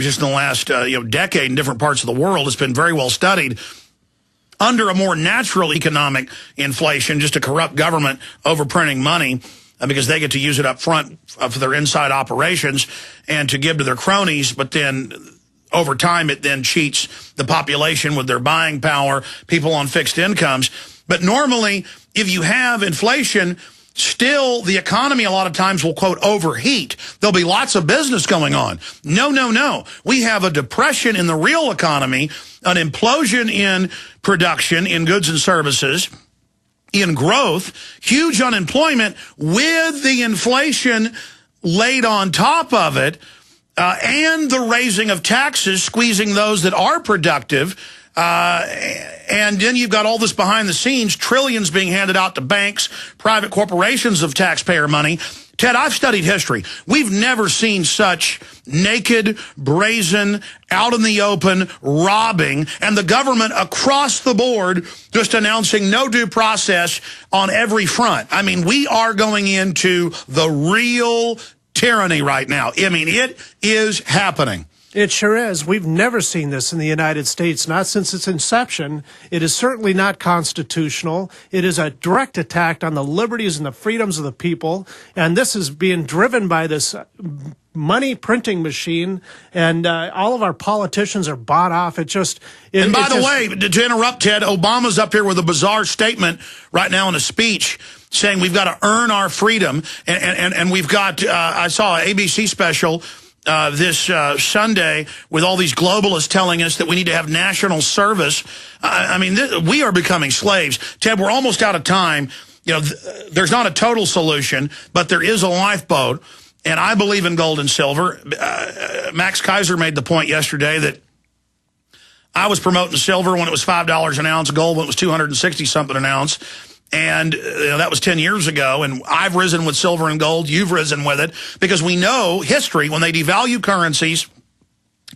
just in the last decade in different parts of the world. It's been very well studied. Under a more natural economic inflation, just a corrupt government overprinting money because they get to use it up front for their inside operations and to give to their cronies, but then over time it then cheats the population with their buying power, people on fixed incomes. But normally, if you have inflation, still the economy a lot of times will, quote, overheat. There'll be lots of business going on. No, no, no. We have a depression in the real economy, an implosion in production, in goods and services, in growth, huge unemployment with the inflation laid on top of it, and the raising of taxes, squeezing those that are productive. And then you've got all this behind the scenes, trillions being handed out to banks, private corporations of taxpayer money. Ted, I've studied history. We've never seen such naked, brazen, out in the open robbing, and the government across the board just announcing no due process on every front. I mean, we are going into the real tyranny right now. I mean, it is happening. It sure is. We've never seen this in the United States, not since its inception. It is certainly not constitutional. It is a direct attack on the liberties and the freedoms of the people. And this is being driven by this money printing machine, and all of our politicians are bought off. And by the way, to interrupt, Ted, Obama's up here with a bizarre statement right now in a speech saying we've got to earn our freedom. And we've got, I saw an ABC special this Sunday with all these globalists telling us that we need to have national service. I mean, we are becoming slaves. Ted, we're almost out of time. You know, there's not a total solution, but there is a lifeboat, and I believe in gold and silver. Max Kaiser made the point yesterday that I was promoting silver when it was $5 an ounce, gold when it was 260-something an ounce. And that was 10 years ago, and I've risen with silver and gold. You've risen with it, because we know history, when they devalue currencies,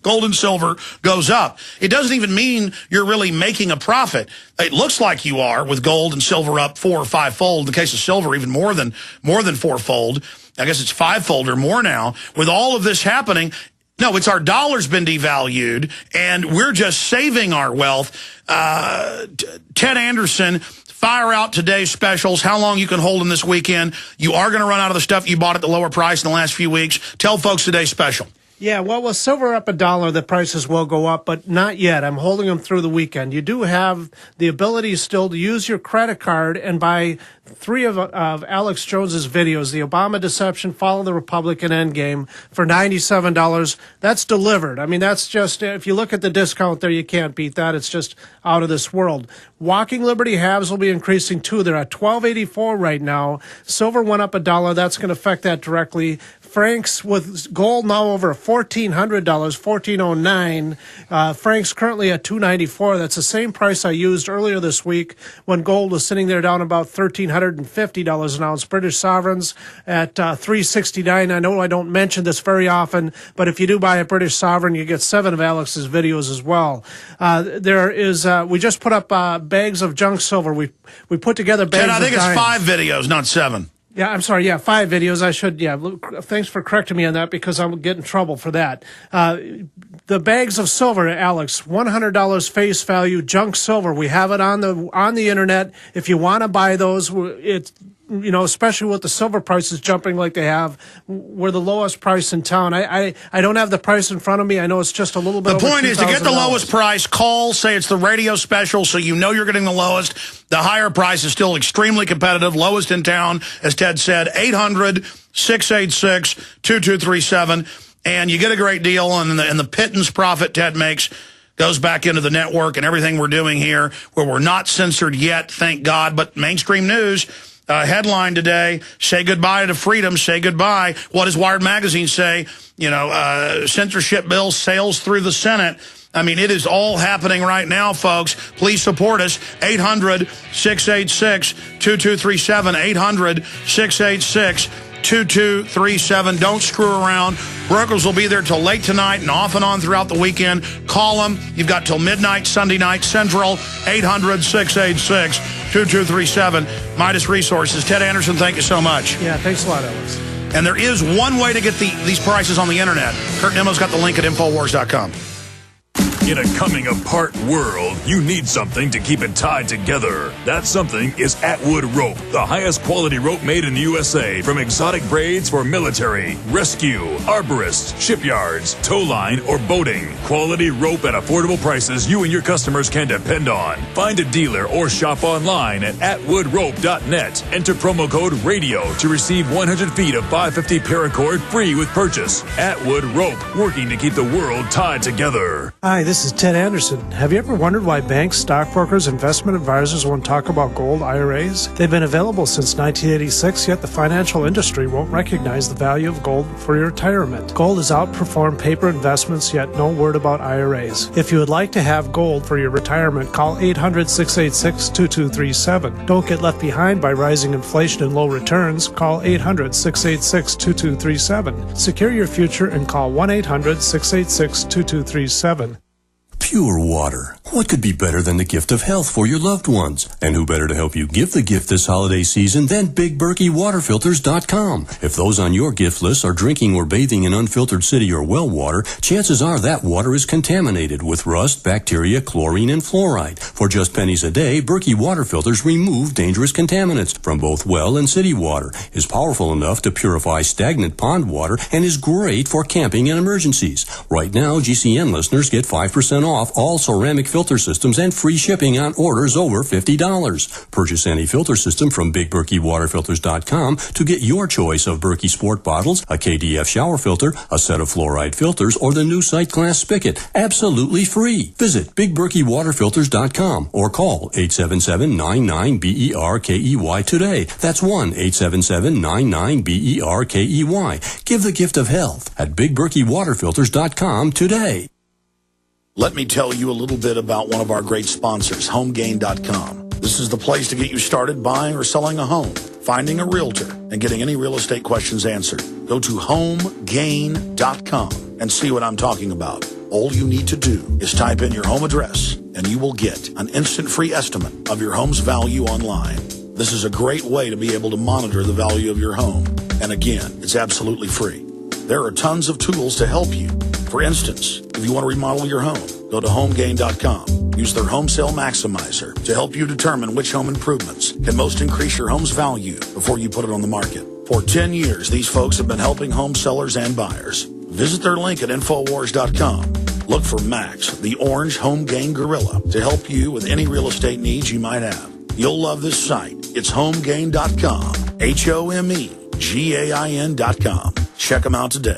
gold and silver goes up. It doesn't even mean you're really making a profit. It looks like you are, with gold and silver up 4 or 5-fold. In the case of silver, even more than 4-fold. I guess it's 5-fold or more now. With all of this happening, no, it's our dollar's been devalued, and we're just saving our wealth. Ted Anderson, fire out today's specials, how long you can hold them this weekend. You are going to run out of the stuff you bought at the lower price in the last few weeks. Tell folks today's special. Yeah, well, with silver up $1, the prices will go up, but not yet. I'm holding them through the weekend. You do have the ability still to use your credit card and buy 3 of Alex Jones's videos, The Obama Deception, Follow the Republican Endgame, for $97. That's delivered. I mean, that's just, if you look at the discount there, you can't beat that. It's just out of this world. Walking Liberty halves will be increasing too. They're at $12.84 right now. Silver went up $1. That's going to affect that directly. Frank's with gold now over $1,400, $1,409. Frank's currently at $294. That's the same price I used earlier this week when gold was sitting there down about $1,350 an ounce. British sovereigns at $369. I know I don't mention this very often, but if you do buy a British sovereign, you get 7 of Alex's videos as well. There is we just put up bags of junk silver. We put together bags. Ted, I think of it's dimes. 5 videos, not 7. Yeah, I'm sorry. Yeah, 5 videos. I should. Yeah, thanks for correcting me on that, because I'm getting in trouble for that. The bags of silver, Alex, $100 face value, junk silver. We have it on the internet. If you want to buy those, it's, you know, especially with the silver prices jumping like they have, we're the lowest price in town. I don't have the price in front of me. I know it's just a little bit. The point is, to get the lowest price, call, say it's the radio special, so you know you're getting the lowest. The higher price is still extremely competitive, lowest in town, as Ted said, 800-686-2237, and you get a great deal, and the pittance profit Ted makes goes back into the network and everything we're doing here, where we're not censored yet, thank God, but mainstream news. Headline today, say goodbye to freedom, say goodbye. What does Wired Magazine say? You know, censorship bill sails through the Senate. I mean, it is all happening right now, folks. Please support us. 800-686-2237. 800-686-2237. Don't screw around. Brokers will be there till late tonight and off and on throughout the weekend. Call them. You've got till midnight, Sunday night, Central. 800-686-2237. Midas Resources. Ted Anderson, thank you so much. Yeah, thanks a lot, Alex. And there is one way to get these prices on the internet. Kurt Nemo's got the link at Infowars.com. In a coming apart world, you need something to keep it tied together. That something is Atwood Rope, the highest quality rope made in the USA, from exotic braids for military, rescue, arborists, shipyards, tow line, or boating. Quality rope at affordable prices you and your customers can depend on. Find a dealer or shop online at atwoodrope.net. Enter promo code RADIO to receive 100 feet of 550 paracord free with purchase. Atwood Rope, working to keep the world tied together. Hi, this is Ted Anderson. Have you ever wondered why banks, stockbrokers, investment advisors won't talk about gold IRAs? They've been available since 1986, yet the financial industry won't recognize the value of gold for your retirement. Gold has outperformed paper investments, yet no word about IRAs. If you would like to have gold for your retirement, call 800-686-2237. Don't get left behind by rising inflation and low returns. Call 800-686-2237. Secure your future and call 1-800-686-2237. Pure water. What could be better than the gift of health for your loved ones? And who better to help you give the gift this holiday season than BigBerkeyWaterFilters.com? If those on your gift list are drinking or bathing in unfiltered city or well water, chances are that water is contaminated with rust, bacteria, chlorine, and fluoride. For just pennies a day, Berkey Water Filters remove dangerous contaminants from both well and city water, is powerful enough to purify stagnant pond water, and is great for camping and emergencies. Right now, GCN listeners get 5% off all ceramic filter systems and free shipping on orders over $50. Purchase any filter system from BigBerkeyWaterFilters.com to get your choice of Berkey Sport bottles, a KDF shower filter, a set of fluoride filters, or the new Sight Glass spigot, absolutely free. Visit BigBerkeyWaterFilters.com or call 877-99-BERKEY today. That's 1-877-99-BERKEY. Give the gift of health at BigBerkeyWaterFilters.com today. Let me tell you a little bit about one of our great sponsors, HomeGain.com. This is the place to get you started buying or selling a home, finding a realtor, and getting any real estate questions answered. Go to HomeGain.com and see what I'm talking about. All you need to do is type in your home address, and you will get an instant free estimate of your home's value online. This is a great way to be able to monitor the value of your home. And again, it's absolutely free. There are tons of tools to help you. For instance, if you want to remodel your home, go to HomeGain.com. Use their Home Sale Maximizer to help you determine which home improvements can most increase your home's value before you put it on the market. For 10 years, these folks have been helping home sellers and buyers. Visit their link at Infowars.com. Look for Max, the orange Home Gain Gorilla, to help you with any real estate needs you might have. You'll love this site. It's HomeGain.com. HomeGain.com. Check them out today.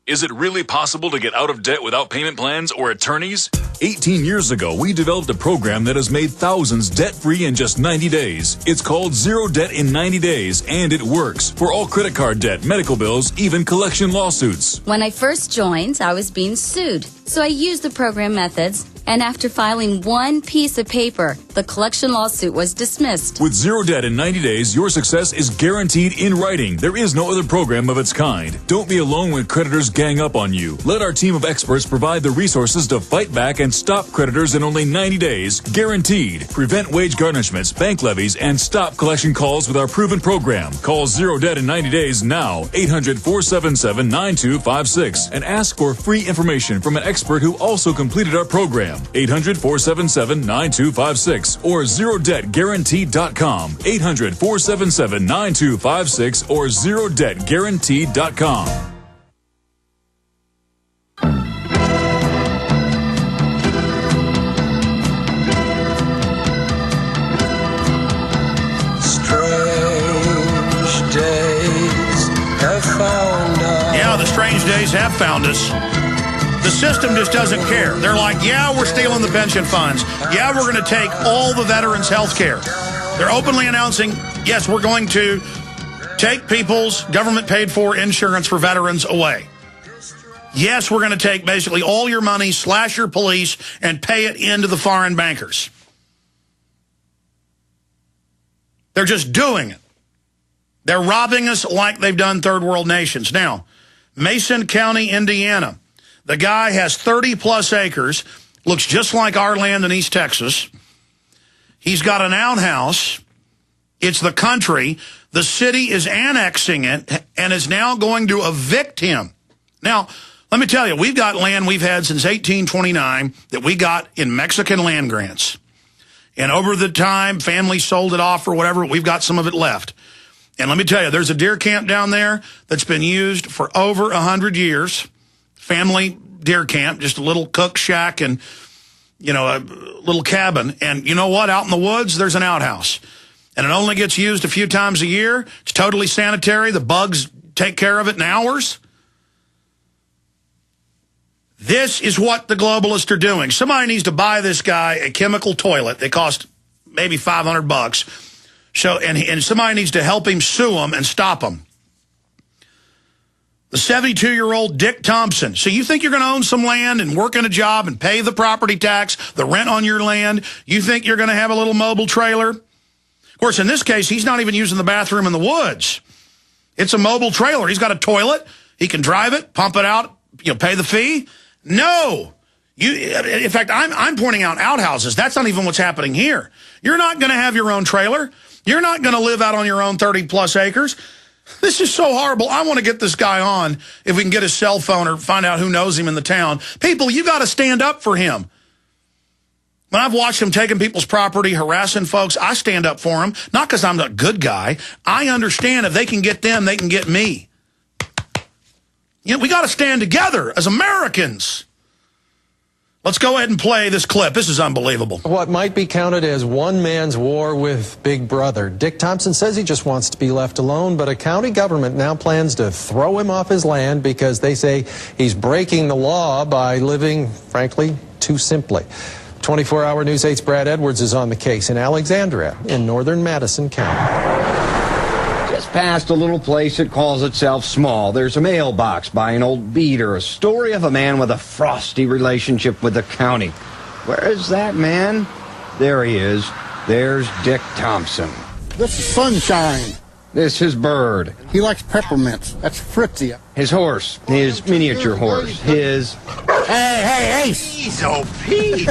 Is it really possible to get out of debt without payment plans or attorneys? 18 years ago, we developed a program that has made thousands debt-free in just 90 days. It's called Zero Debt in 90 Days, and it works for all credit card debt, medical bills, even collection lawsuits. When I first joined, I was being sued. So I used the program methods, and after filing one piece of paper, the collection lawsuit was dismissed. With Zero Debt in 90 days, your success is guaranteed in writing. There is no other program of its kind. Don't be alone when creditors gang up on you. Let our team of experts provide the resources to fight back and stop creditors in only 90 days, guaranteed. Prevent wage garnishments, bank levies, and stop collection calls with our proven program. Call Zero Debt in 90 days now, 800-477-9256, and ask for free information from an expert who also completed our program. 800-477-9256 or ZeroDebtGuaranteed.com. 800-477-9256 or ZeroDebtGuaranteed.com. Yeah, the strange days have found us. The system just doesn't care. They're like, yeah, we're stealing the pension funds. Yeah, we're going to take all the veterans' health care. They're openly announcing, yes, we're going to take people's government-paid-for insurance for veterans away. Yes, we're going to take basically all your money, slash your police, and pay it into the foreign bankers. They're just doing it. They're robbing us like they've done third world nations. Now, Mason County, Indiana. The guy has 30-plus acres, looks just like our land in East Texas. He's got an outhouse. It's the country. The city is annexing it and is now going to evict him. Now, let me tell you, we've got land we've had since 1829 that we got in Mexican land grants. And over the time, families sold it off or whatever, we've got some of it left. And let me tell you, there's a deer camp down there that's been used for over 100 years. Family deer camp, just a little cook shack and, you know, a little cabin. And you know what? Out in the woods, there's an outhouse. And it only gets used a few times a year. It's totally sanitary. The bugs take care of it in hours. This is what the globalists are doing. Somebody needs to buy this guy a chemical toilet. They cost maybe $500. So, and somebody needs to help him sue him and stop him. The 72-year-old Dick Thompson. So you think you're going to own some land and work in a job and pay the property tax, the rent on your land? You think you're going to have a little mobile trailer? Of course, in this case, he's not even using the bathroom in the woods. It's a mobile trailer. He's got a toilet. He can drive it, pump it out, pay the fee. No. In fact, I'm pointing out outhouses. That's not even what's happening here. You're not going to have your own trailer. You're not going to live out on your own 30-plus acres. This is so horrible. I want to get this guy on if we can get his cell phone or find out who knows him in the town. People, you got to stand up for him. When I've watched him taking people's property, harassing folks, I stand up for him. Not because I'm a good guy. I understand if they can get them, they can get me. We got to stand together as Americans. Let's go ahead and play this clip. This is unbelievable. What might be counted as one man's war with Big Brother. Dick Thompson says he just wants to be left alone, but a county government now plans to throw him off his land because they say he's breaking the law by living, frankly, too simply. 24-hour News 8's Brad Edwards is on the case in Alexandria in northern Madison County. Just past a little place that calls itself small, there's a mailbox by an old beater, a story of a man with a frosty relationship with the county. Where is that man? There he is. There's Dick Thompson. This is Sunshine. This is Bird. He likes peppermints. That's Fritzy. His horse, his miniature horse, his... Hey, Ace! Jeez, oh, Pete!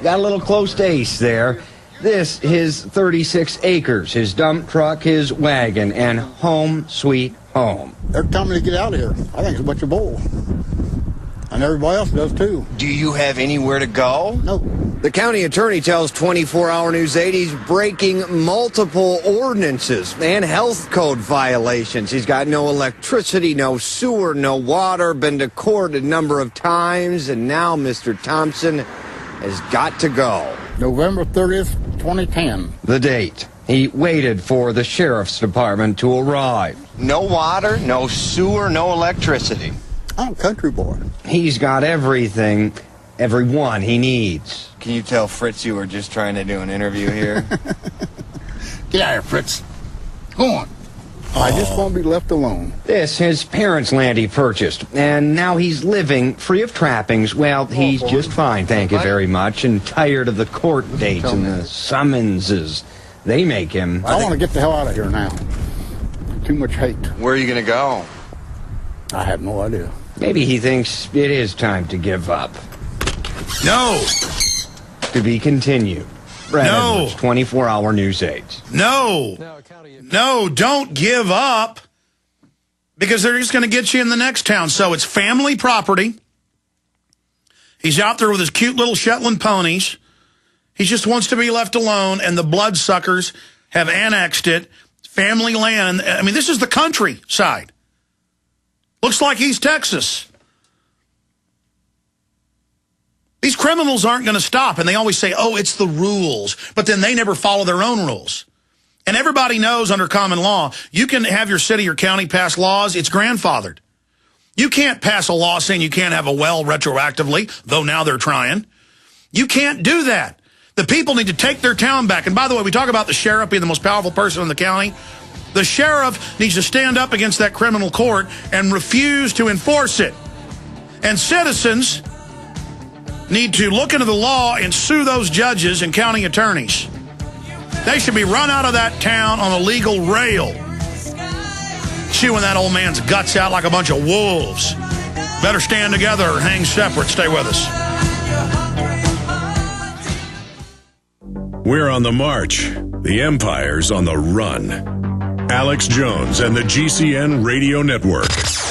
Got a little close to Ace there. This, his 36 acres, his dump truck, his wagon, and home sweet home. They're telling me to get out of here. I think it's a bunch of bull. And everybody else does, too. Do you have anywhere to go? No. The county attorney tells 24-hour News 8 he's breaking multiple ordinances and health code violations. He's got no electricity, no sewer, no water, been to court a number of times, and now Mr. Thompson has got to go. November 30th, 2010. The date. He waited for the sheriff's department to arrive. No water, no sewer, no electricity. I'm a country boy. He's got everything, everyone he needs. Can you tell Fritz you were just trying to do an interview here? Get out of here, Fritz. Go on. I just want to be left alone. This, his parents' land he purchased, and now he's living free of trappings. Well, he's just fine, thank you very much, and tired of the court dates and the summonses they make him. I want to get the hell out of here now. Too much hate. Where are you going to go? I have no idea. Maybe he thinks it is time to give up. No. To be continued. Brad No. Edwards, 24-hour News 8. No. No, don't give up. Because they're just going to get you in the next town. So it's family property. He's out there with his cute little Shetland ponies. He just wants to be left alone, and the bloodsuckers have annexed it. Family land. I mean, this is the countryside. Looks like East Texas. These criminals aren't going to stop, and they always say, oh, it's the rules. But then they never follow their own rules. And everybody knows under common law, you can have your city or county pass laws. It's grandfathered. You can't pass a law saying you can't have a well retroactively, though now they're trying. You can't do that. The people need to take their town back. And by the way, we talk about the sheriff being the most powerful person in the county. The sheriff needs to stand up against that criminal court and refuse to enforce it. And citizens need to look into the law and sue those judges and county attorneys. They should be run out of that town on a legal rail, chewing that old man's guts out like a bunch of wolves. Better stand together or hang separate. Stay with us. We're on the march. The empire's on the run. Alex Jones and the GCN Radio Network.